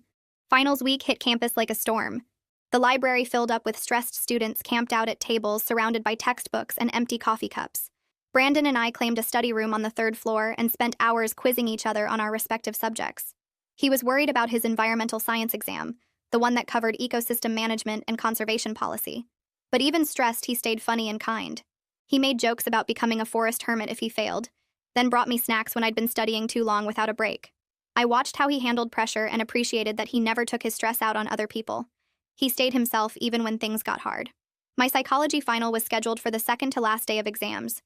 Finals week hit campus like a storm. The library filled up with stressed students camped out at tables surrounded by textbooks and empty coffee cups. Brandon and I claimed a study room on the third floor and spent hours quizzing each other on our respective subjects. He was worried about his environmental science exam, the one that covered ecosystem management and conservation policy. But even stressed, he stayed funny and kind. He made jokes about becoming a forest hermit if he failed, then brought me snacks when I'd been studying too long without a break. I watched how he handled pressure and appreciated that he never took his stress out on other people. He stayed himself even when things got hard. My psychology final was scheduled for the second to last day of exams.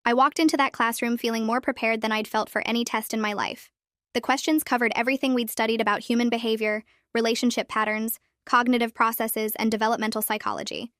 I walked into that classroom feeling more prepared than I'd felt for any test in my life. The questions covered everything we'd studied about human behavior, relationship patterns, cognitive processes, and developmental psychology.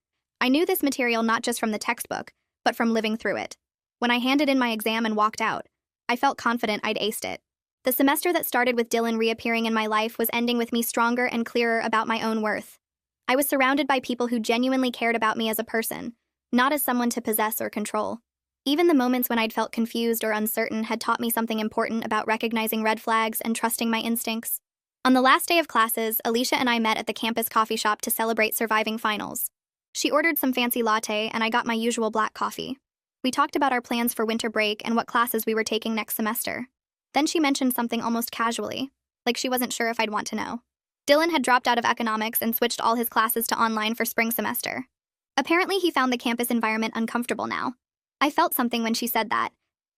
I knew this material not just from the textbook, but from living through it. When I handed in my exam and walked out, I felt confident I'd aced it. The semester that started with Dylan reappearing in my life was ending with me stronger and clearer about my own worth. I was surrounded by people who genuinely cared about me as a person, not as someone to possess or control. Even the moments when I'd felt confused or uncertain had taught me something important about recognizing red flags and trusting my instincts. On the last day of classes, Alicia and I met at the campus coffee shop to celebrate surviving finals. She ordered some fancy latte, and I got my usual black coffee. We talked about our plans for winter break and what classes we were taking next semester. Then she mentioned something almost casually, like she wasn't sure if I'd want to know. Dylan had dropped out of economics and switched all his classes to online for spring semester. Apparently, he found the campus environment uncomfortable now. I felt something when she said that.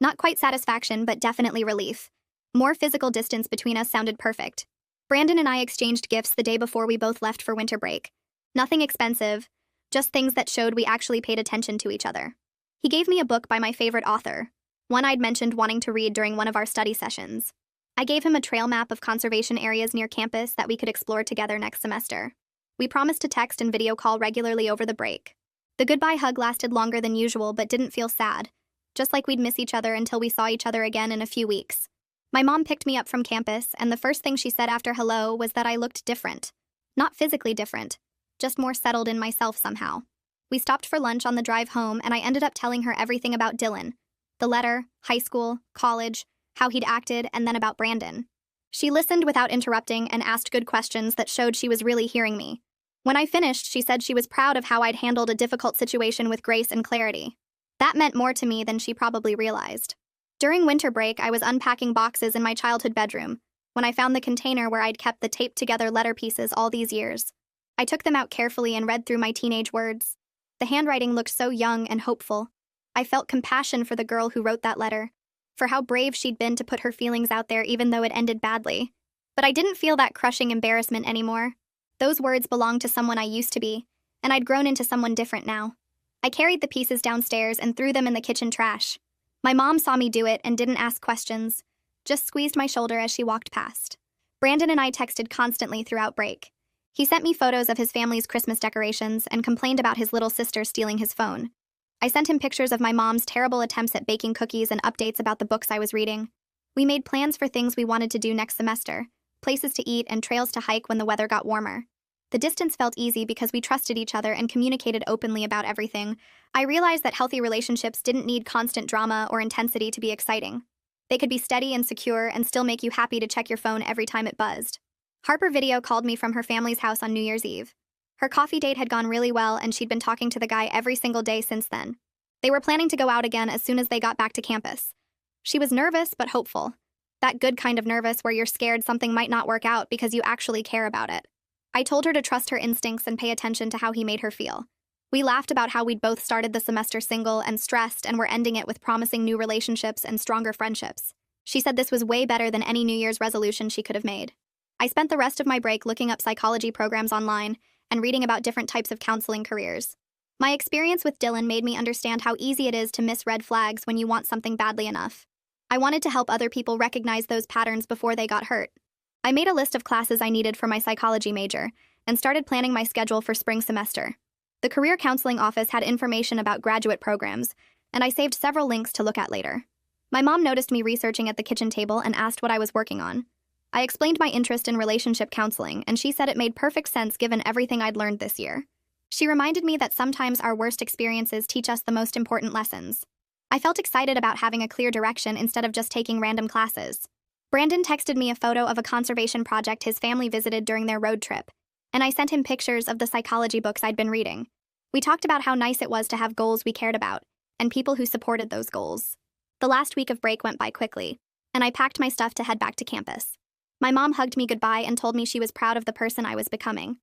Not quite satisfaction, but definitely relief. More physical distance between us sounded perfect. Brandon and I exchanged gifts the day before we both left for winter break. Nothing expensive, just things that showed we actually paid attention to each other. He gave me a book by my favorite author, one I'd mentioned wanting to read during one of our study sessions. I gave him a trail map of conservation areas near campus that we could explore together next semester. We promised to text and video call regularly over the break. The goodbye hug lasted longer than usual but didn't feel sad, just like we'd miss each other until we saw each other again in a few weeks. My mom picked me up from campus, and the first thing she said after hello was that I looked different. Not physically different, just more settled in myself somehow. We stopped for lunch on the drive home, and I ended up telling her everything about Dylan. The letter, high school, college, how he'd acted, and then about Brandon. She listened without interrupting and asked good questions that showed she was really hearing me. When I finished, she said she was proud of how I'd handled a difficult situation with grace and clarity. That meant more to me than she probably realized. During winter break, I was unpacking boxes in my childhood bedroom when I found the container where I'd kept the taped-together letter pieces all these years. I took them out carefully and read through my teenage words. The handwriting looked so young and hopeful. I felt compassion for the girl who wrote that letter, for how brave she'd been to put her feelings out there even though it ended badly. But I didn't feel that crushing embarrassment anymore. Those words belonged to someone I used to be, and I'd grown into someone different now. I carried the pieces downstairs and threw them in the kitchen trash. My mom saw me do it and didn't ask questions, just squeezed my shoulder as she walked past. Brandon and I texted constantly throughout break. He sent me photos of his family's Christmas decorations and complained about his little sister stealing his phone. I sent him pictures of my mom's terrible attempts at baking cookies and updates about the books I was reading. We made plans for things we wanted to do next semester, places to eat, and trails to hike when the weather got warmer. The distance felt easy because we trusted each other and communicated openly about everything. I realized that healthy relationships didn't need constant drama or intensity to be exciting. They could be steady and secure and still make you happy to check your phone every time it buzzed. Harper video called me from her family's house on New Year's Eve. Her coffee date had gone really well, and she'd been talking to the guy every single day since then. They were planning to go out again as soon as they got back to campus. She was nervous but hopeful. That good kind of nervous where you're scared something might not work out because you actually care about it. I told her to trust her instincts and pay attention to how he made her feel. We laughed about how we'd both started the semester single and stressed and were ending it with promising new relationships and stronger friendships. She said this was way better than any New Year's resolution she could have made. I spent the rest of my break looking up psychology programs online and reading about different types of counseling careers. My experience with Dylan made me understand how easy it is to miss red flags when you want something badly enough. I wanted to help other people recognize those patterns before they got hurt. I made a list of classes I needed for my psychology major and started planning my schedule for spring semester. The career counseling office had information about graduate programs, and I saved several links to look at later. My mom noticed me researching at the kitchen table and asked what I was working on. I explained my interest in relationship counseling, and she said it made perfect sense given everything I'd learned this year. She reminded me that sometimes our worst experiences teach us the most important lessons. I felt excited about having a clear direction instead of just taking random classes. Brandon texted me a photo of a conservation project his family visited during their road trip, and I sent him pictures of the psychology books I'd been reading. We talked about how nice it was to have goals we cared about, and people who supported those goals. The last week of break went by quickly, and I packed my stuff to head back to campus. My mom hugged me goodbye and told me she was proud of the person I was becoming.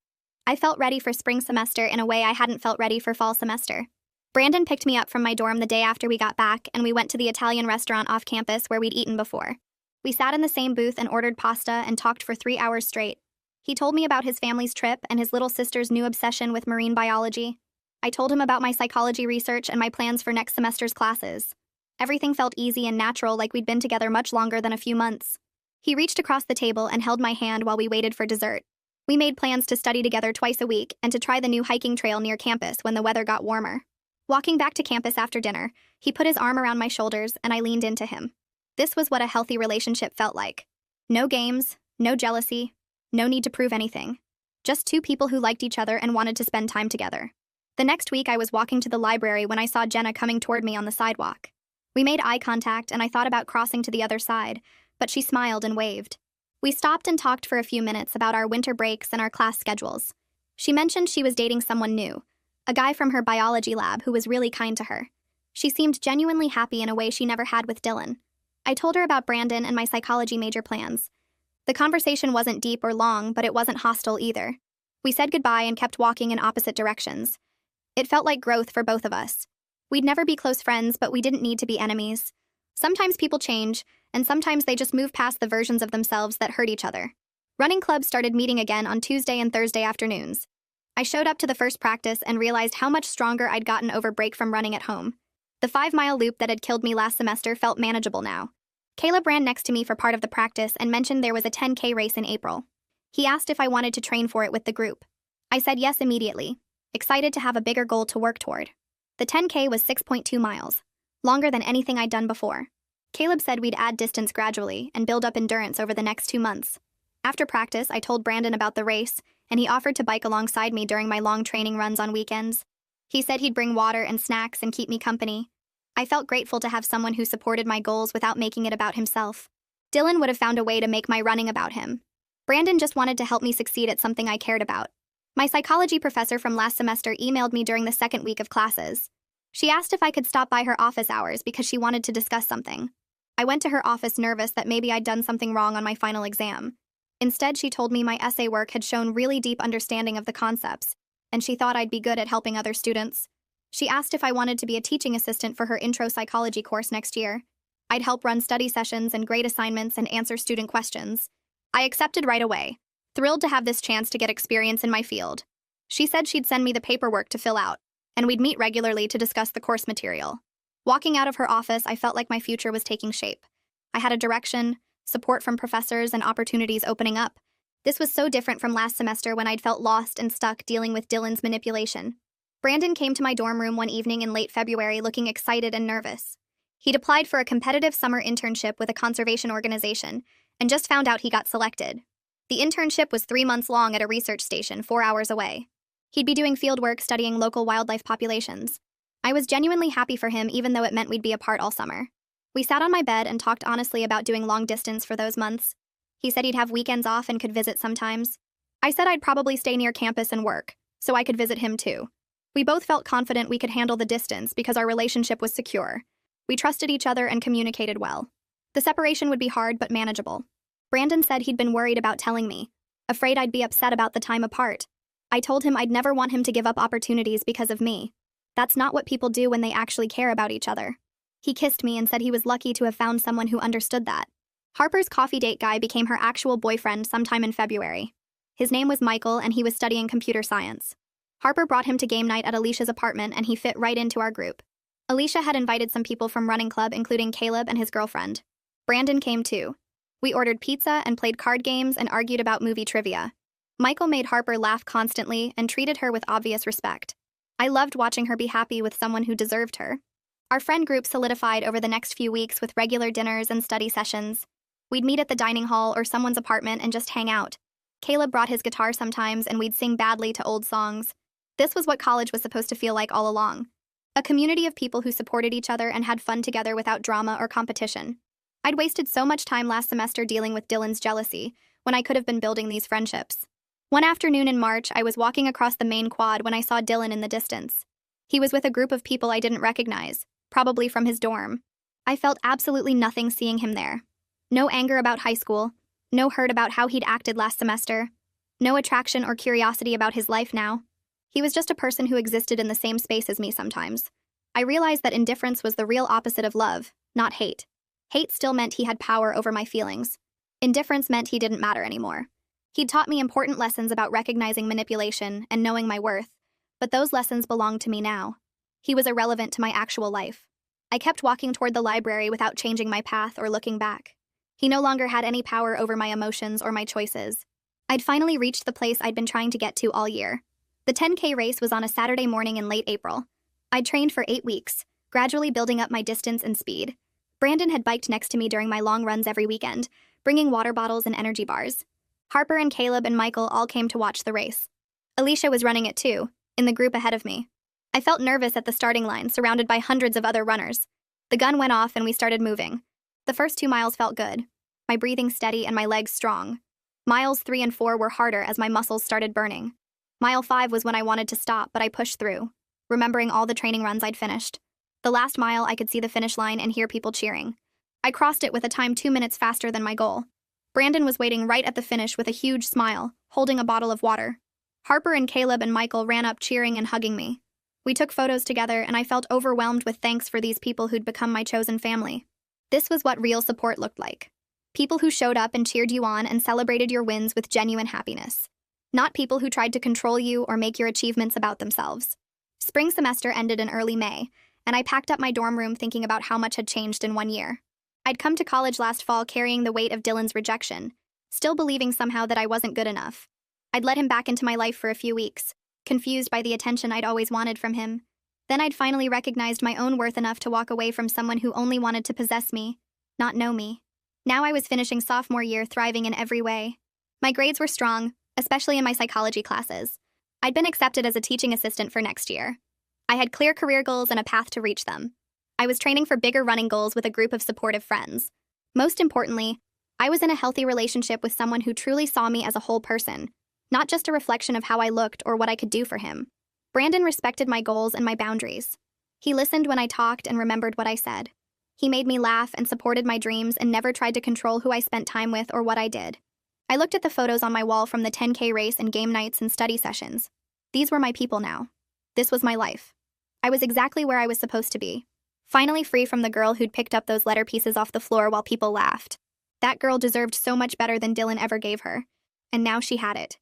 I felt ready for spring semester in a way I hadn't felt ready for fall semester. Brandon picked me up from my dorm the day after we got back, and we went to the Italian restaurant off campus where we'd eaten before. We sat in the same booth and ordered pasta and talked for 3 hours straight. He told me about his family's trip and his little sister's new obsession with marine biology. I told him about my psychology research and my plans for next semester's classes. Everything felt easy and natural, like we'd been together much longer than a few months. He reached across the table and held my hand while we waited for dessert. We made plans to study together twice a week and to try the new hiking trail near campus when the weather got warmer. Walking back to campus after dinner, he put his arm around my shoulders and I leaned into him. This was what a healthy relationship felt like. No games, no jealousy, no need to prove anything. Just two people who liked each other and wanted to spend time together. The next week I was walking to the library when I saw Jenna coming toward me on the sidewalk. We made eye contact and I thought about crossing to the other side, but she smiled and waved. We stopped and talked for a few minutes about our winter breaks and our class schedules. She mentioned she was dating someone new, a guy from her biology lab who was really kind to her. She seemed genuinely happy in a way she never had with Dylan. I told her about Brandon and my psychology major plans. The conversation wasn't deep or long, but it wasn't hostile either. We said goodbye and kept walking in opposite directions. It felt like growth for both of us. We'd never be close friends, but we didn't need to be enemies. Sometimes people change, and sometimes they just move past the versions of themselves that hurt each other. Running clubs started meeting again on Tuesday and Thursday afternoons. I showed up to the first practice and realized how much stronger I'd gotten over break from running at home. The 5-mile loop that had killed me last semester felt manageable now. Caleb ran next to me for part of the practice and mentioned there was a 10K race in April. He asked if I wanted to train for it with the group. I said yes immediately, excited to have a bigger goal to work toward. The 10K was 6.2 miles, longer than anything I'd done before. Caleb said we'd add distance gradually and build up endurance over the next 2 months. After practice, I told Brandon about the race, and he offered to bike alongside me during my long training runs on weekends. He said he'd bring water and snacks and keep me company. I felt grateful to have someone who supported my goals without making it about himself. Dylan would have found a way to make my running about him. Brandon just wanted to help me succeed at something I cared about. My psychology professor from last semester emailed me during the second week of classes. She asked if I could stop by her office hours because she wanted to discuss something. I went to her office nervous that maybe I'd done something wrong on my final exam. Instead, she told me my essay work had shown really deep understanding of the concepts, and she thought I'd be good at helping other students. She asked if I wanted to be a teaching assistant for her intro psychology course next year. I'd help run study sessions and grade assignments and answer student questions. I accepted right away, thrilled to have this chance to get experience in my field. She said she'd send me the paperwork to fill out, and we'd meet regularly to discuss the course material. Walking out of her office, I felt like my future was taking shape. I had a direction, support from professors, and opportunities opening up. This was so different from last semester when I'd felt lost and stuck dealing with Dylan's manipulation. Brandon came to my dorm room one evening in late February looking excited and nervous. He'd applied for a competitive summer internship with a conservation organization and just found out he got selected. The internship was 3 months long at a research station 4 hours away. He'd be doing fieldwork studying local wildlife populations. I was genuinely happy for him even though it meant we'd be apart all summer. We sat on my bed and talked honestly about doing long distance for those months. He said he'd have weekends off and could visit sometimes. I said I'd probably stay near campus and work, so I could visit him too. We both felt confident we could handle the distance because our relationship was secure. We trusted each other and communicated well. The separation would be hard but manageable. Brandon said he'd been worried about telling me, afraid I'd be upset about the time apart. I told him I'd never want him to give up opportunities because of me. That's not what people do when they actually care about each other. He kissed me and said he was lucky to have found someone who understood that. Harper's coffee date guy became her actual boyfriend sometime in February. His name was Michael and he was studying computer science. Harper brought him to game night at Alicia's apartment and he fit right into our group. Alicia had invited some people from running club including Caleb and his girlfriend. Brandon came too. We ordered pizza and played card games and argued about movie trivia. Michael made Harper laugh constantly and treated her with obvious respect. I loved watching her be happy with someone who deserved her. Our friend group solidified over the next few weeks with regular dinners and study sessions. We'd meet at the dining hall or someone's apartment and just hang out. Caleb brought his guitar sometimes and we'd sing badly to old songs. This was what college was supposed to feel like all along. A community of people who supported each other and had fun together without drama or competition. I'd wasted so much time last semester dealing with Dylan's jealousy, when I could have been building these friendships. One afternoon in March, I was walking across the main quad when I saw Dylan in the distance. He was with a group of people I didn't recognize, probably from his dorm. I felt absolutely nothing seeing him there. No anger about high school, no hurt about how he'd acted last semester, no attraction or curiosity about his life now. He was just a person who existed in the same space as me sometimes. I realized that indifference was the real opposite of love, not hate. Hate still meant he had power over my feelings. Indifference meant he didn't matter anymore. He'd taught me important lessons about recognizing manipulation and knowing my worth, but those lessons belonged to me now. He was irrelevant to my actual life. I kept walking toward the library without changing my path or looking back. He no longer had any power over my emotions or my choices. I'd finally reached the place I'd been trying to get to all year. The 10K race was on a Saturday morning in late April. I'd trained for 8 weeks, gradually building up my distance and speed. Brandon had biked next to me during my long runs every weekend, bringing water bottles and energy bars. Harper and Caleb and Michael all came to watch the race. Alicia was running it too, in the group ahead of me. I felt nervous at the starting line, surrounded by hundreds of other runners. The gun went off and we started moving. The first 2 miles felt good, my breathing steady and my legs strong. Miles 3 and 4 were harder as my muscles started burning. Mile 5 was when I wanted to stop, but I pushed through, remembering all the training runs I'd finished. The last mile, I could see the finish line and hear people cheering. I crossed it with a time 2 minutes faster than my goal. Brandon was waiting right at the finish with a huge smile, holding a bottle of water. Harper and Caleb and Michael ran up cheering and hugging me. We took photos together and I felt overwhelmed with thanks for these people who'd become my chosen family. This was what real support looked like. People who showed up and cheered you on and celebrated your wins with genuine happiness. Not people who tried to control you or make your achievements about themselves. Spring semester ended in early May, and I packed up my dorm room thinking about how much had changed in 1 year. I'd come to college last fall carrying the weight of Dylan's rejection, still believing somehow that I wasn't good enough. I'd let him back into my life for a few weeks, confused by the attention I'd always wanted from him. Then I'd finally recognized my own worth enough to walk away from someone who only wanted to possess me, not know me. Now I was finishing sophomore year, thriving in every way. My grades were strong, especially in my psychology classes. I'd been accepted as a teaching assistant for next year. I had clear career goals and a path to reach them. I was training for bigger running goals with a group of supportive friends. Most importantly, I was in a healthy relationship with someone who truly saw me as a whole person, not just a reflection of how I looked or what I could do for him. Brandon respected my goals and my boundaries. He listened when I talked and remembered what I said. He made me laugh and supported my dreams and never tried to control who I spent time with or what I did. I looked at the photos on my wall from the 10K race and game nights and study sessions. These were my people now. This was my life. I was exactly where I was supposed to be. Finally free from the girl who'd picked up those letter pieces off the floor while people laughed. That girl deserved so much better than Dylan ever gave her. And now she had it.